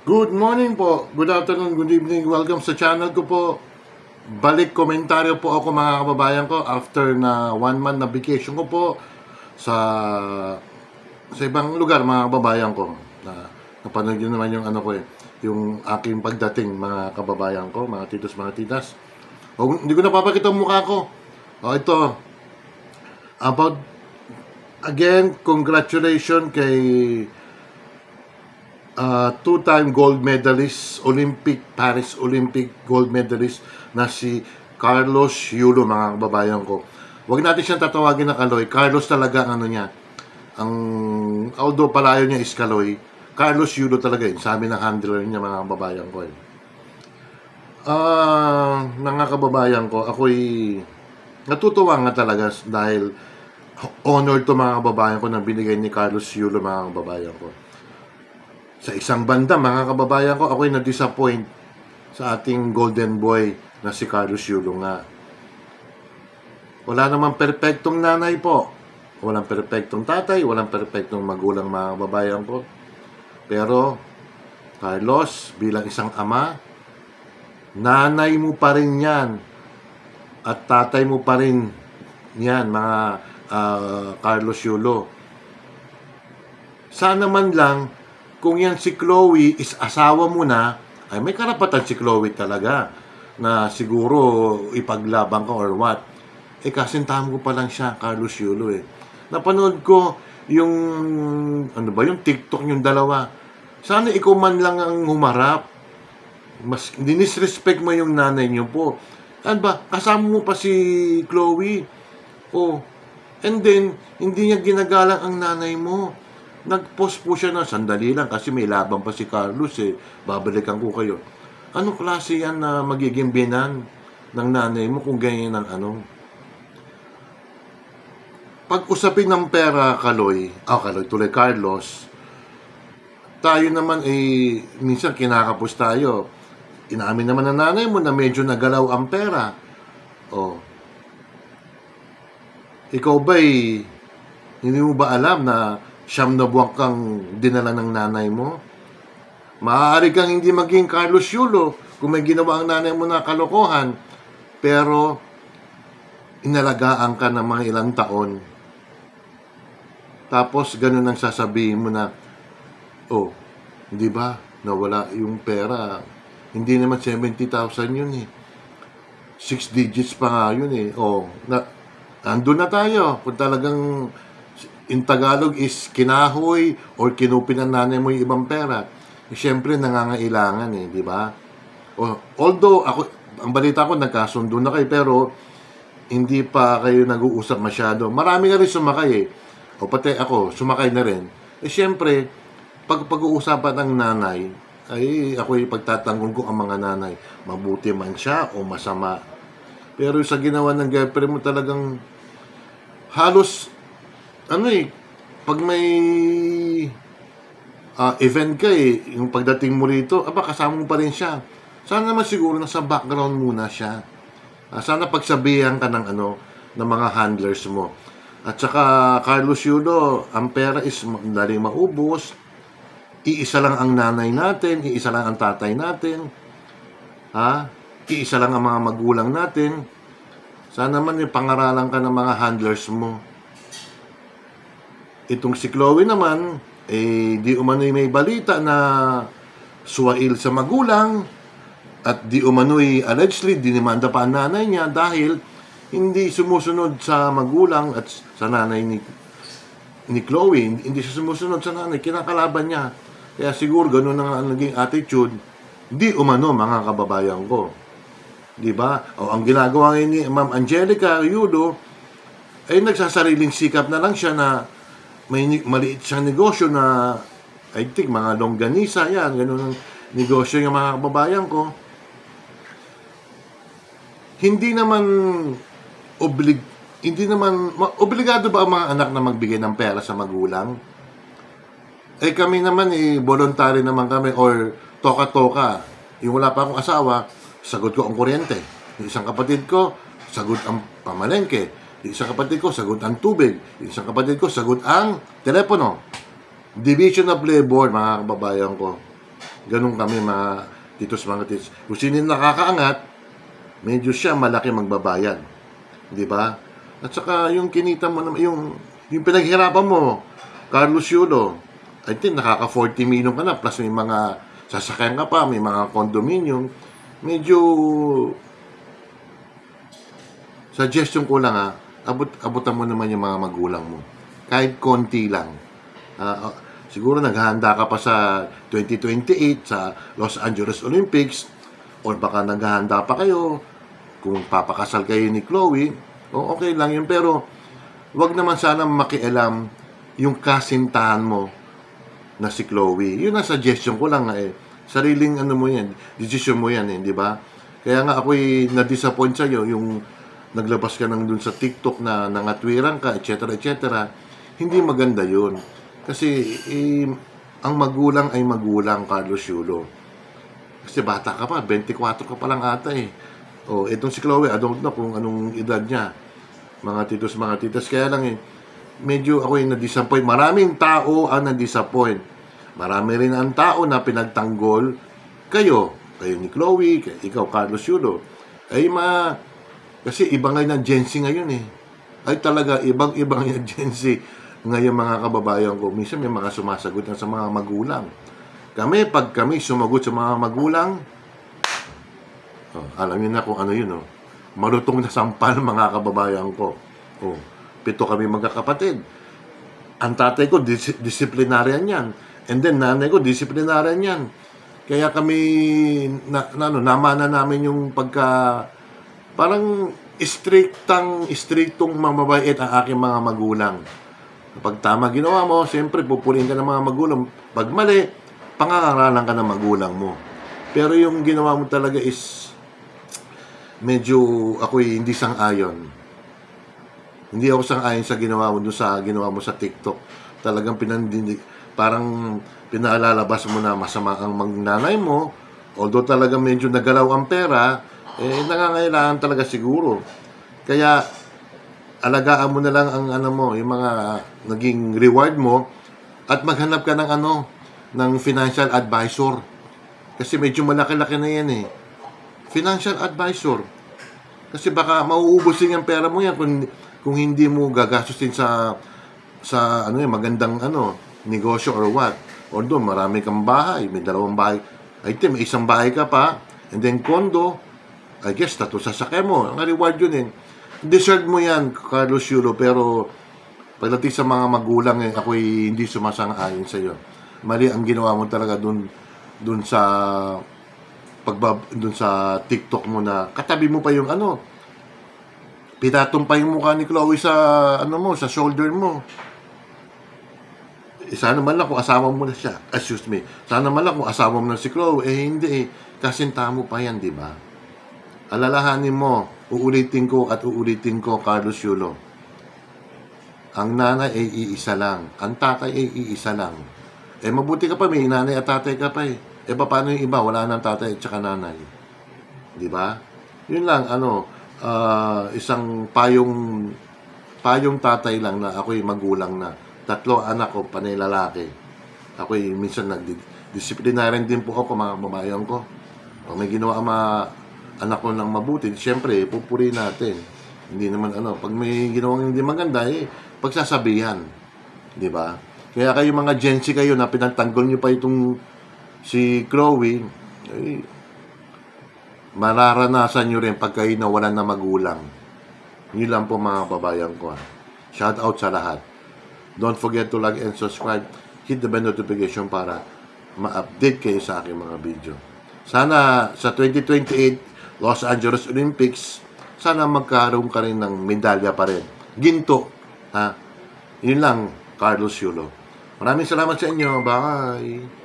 Good morning po, good afternoon, good evening, welcome sa channel ko po. Balik komentaryo po ako mga kababayan ko after na 1 month na vacation ko po sa ibang lugar mga kababayan ko. Napanood nyo naman yung yung aking pagdating mga kababayan ko, mga titos, mga titas. Hindi ko napapakita ang mukha ko. Ito, about, again, congratulations kay two-time gold medalist, Paris Olympic gold medalist na si Carlos Yulo, mga kababayan ko. Huwag natin siyang tatawagin na Kaloy. Carlos talaga ang niya. Although palayo niya is Kaloy, Carlos Yulo talaga yun. Sabi ng handler niya, mga kababayan ko. Mga kababayan ko, ako'y natutuwa nga talaga dahil honor to mga kababayan ko na binigay ni Carlos Yulo, mga kababayan ko. Sa isang banda, mga kababayan ko, ako'y na-disappoint sa ating golden boy na si Carlos Yulo nga. Wala namang perpektong nanay po. Walang perpektong tatay, walang perpektong magulang, mga kababayan ko. Pero, Carlos, bilang isang ama, nanay mo pa rin yan. At tatay mo pa rin yan, mga Carlos Yulo. Sana man lang, kung yan si Chloe is asawa mo na, ay may karapatan si Chloe talaga na siguro ipaglaban ka or what. Kasintahan ko pa lang siya, Carlos Yulo Napanood ko yung, yung TikTok yung dalawa. Sana ikaw man lang ang humarap. Mas dinisrespect mo yung nanay niyo po. Ano ba, kasama mo pa si Chloe. And then, hindi niya ginagalang ang nanay mo. Nag-post po siya na sandali lang kasi may laban pa si Carlos babalikan ko kayo. Ano klase yan na magiging binan ng nanay mo kung ganyan ang Pag-usapin ng pera, Kaloy, tuloy Carlos, tayo naman minsan kinakapos tayo. Inamin naman ng nanay mo na medyo nagalaw ang pera. Ikaw ba'y hindi mo ba alam na 9 na buwan kang dinala ng nanay mo? Maaari kang hindi maging Carlos Yulo kung may ginawa ang nanay mo na kalokohan, pero inalagaan ka ng mga ilang taon. Tapos ganun ang sasabihin mo na, di ba, nawala yung pera. Hindi naman 70,000 yun 6 digits pa nga yun nandun na tayo. Kung talagang in Tagalog is kinahoy or kinupin ng nanay mo yung ibang pera. Siyempre, nangangailangan di ba? Although, ang balita ko, nagkasundo na kayo, pero hindi pa kayo nag-uusap masyado. Marami nga rin sumakay pati ako, sumakay na rin. Siyempre, pag-uusapan ng nanay, ako'y pagtatanggol ko ang mga nanay. Mabuti man siya o masama. Pero sa ginawa ng girlfriend mo talagang halos pag may event ka yung pagdating mo rito, kasama mo pa rin siya. Sana naman siguro nasa background muna siya. Sana pagsabihan ka ng ng mga handlers mo. At saka, Carlos Yulo, ang pera is daling maubos. Iisa lang ang nanay natin, iisa lang ang tatay natin. Iisa lang ang mga magulang natin. Sana naman pangaralan ka ng mga handlers mo. Itong si Chloe naman, di umano'y may balita na suwail sa magulang at di umano'y allegedly dinimanda pa ang nanay niya dahil hindi sumusunod sa magulang at sa nanay ni Chloe. Hindi siya sumusunod sa nanay, kinakalaban niya. Kaya siguro ganun ang naging attitude. Di umano, mga kababayan ko. Di ba? Ang ginagawa ni Ma'am Angelica Yulo nagsasariling sikap na lang siya na may maliit siyang negosyo na I think mga longganisa yan, ganun ang negosyo ng mga kababayan ko. Hindi naman obligado ba ang mga anak na magbigay ng pera sa magulang? Kami naman voluntary naman kami or toka-toka. Yung wala pa akong asawa, sagot ko ang kuryente. Yung isang kapatid ko, sagot ang pamalengke. Yung isang kapatid ko, sagot ang tubig. Yung isang kapatid ko, sagot ang telepono. Division of labor, mga kababayan ko. Ganun kami mga titos, mga titos. Kung sino yung nakakaangat, medyo siya malaki magbabayad. Di ba? At saka yung kinita mo naman, yung pinaghirapan mo, Carlos Yulo, I think nakaka 40 million ka na, plus may mga sasakyan ka pa, may mga condominium. Medyo, suggestion ko lang abutan mo naman yung mga magulang mo. Kahit konti lang. Siguro naghahanda ka pa sa 2028 sa Los Angeles Olympics, o baka naghahanda pa kayo kung papakasal kayo ni Chloe, o okay lang yun. Pero wag naman sana makialam yung kasintahan mo na si Chloe. Yun ang suggestion ko lang sariling mo yan, decision mo yan di ba? Kaya nga ako'y na-disappoint sa'yo yung naglabas ka nang dun sa TikTok na nangatwiran ka, etc. etc. Hindi maganda yun. Kasi ang magulang ay magulang, Carlos Yulo. Kasi bata ka pa, 24 ka pa lang ata itong si Chloe, I don't know kung anong edad niya. Mga titos, mga titas. Kaya lang medyo ako na-disappoint. Maraming tao ang na-disappoint. Marami rin ang tao na pinagtanggol kayo ni Chloe, ikaw, Carlos Yulo. Kasi iba ngayon ang Gen Z ngayon Ay talaga, ibang-ibang yung Gen Z ngayon, mga kababayan ko. Minsan may mga sumasagot na sa mga magulang. Pag kami sumagot sa mga magulang, alam niyo na kung ano yun, marutong na sampal, mga kababayan ko. 7 kami magkakapatid. Ang tatay ko, disciplinarian yan. And then, nanay ko, disciplinarian yan. Kaya kami, namana namin yung parang striktong mamabait ang aking mga magulang. Kapag tama ginawa mo, siyempre, pupulin ka ng mga magulang. Pag mali, pangangaralan ka ng magulang mo. Pero yung ginawa mo talaga is, medyo ako'y hindi sang-ayon. Hindi ako sang-ayon sa ginawa mo sa TikTok. Talagang parang pinalalabas mo na masama ang magnanay mo. Although talagang medyo nagalaw ang pera, nangangailangan talaga siguro. Kaya, alagaan mo na lang ang yung mga naging reward mo at maghanap ka ng financial advisor. Kasi medyo malaki-laki na yan Financial advisor. Kasi baka mauubos din ang pera mo yan kung hindi mo gagastusin sa magandang negosyo or what. Although marami kang bahay, may 2 bahay. I think may 1 bahay ka pa, and then condo, I guess 3 sasakyan mo. Ang reward yun Deserve mo yan, Carlos Yulo, pero pagdating sa mga magulang ako'y hindi sumasang-ayon sa iyo. Mali ang ginawa mo talaga dun sa TikTok mo na katabi mo pa yung pinatong pa yung mukha ni Chloe sa sa shoulder mo. Sana man lang kung asawa mo na siya. Excuse me. Sana man lang kung asawa mo na si Chloe. Hindi kasinta mo pa yan, di ba? Alalahanin mo, uulitin ko, Carlos Yulo. Ang nanay ay iisa lang. Ang tatay ay iisa lang. Mabuti ka pa, may nanay at tatay ka pa paano yung iba? Wala nang tatay at saka nanay. Di ba? Yun lang, isang payong tatay lang na ako'y magulang na. 3 anak ko, panay lalaki. Ako'y minsan disciplinarian din po ako, mga babayan ko. Pag may ginawa anak ko ng mabuti, siyempre, pupuri natin. Hindi naman pag may ginawang hindi maganda, pagsasabihan. Di ba? Kaya kayo mga Gen Z kayo na pinagtanggol nyo pa itong si Chloe, mararanasan nyo rin pag kayo nawalan na magulang. Yun lang po, mga babayan ko. Shout out sa lahat. Don't forget to like and subscribe. Hit the bell notification para ma-update kayo sa aking mga video. Sana sa 2028 Los Angeles Olympics, sana magkaroon ka rin ng medalya pa rin. Ginto. Yun lang, Carlos Yulo. Maraming salamat sa inyo. Bye!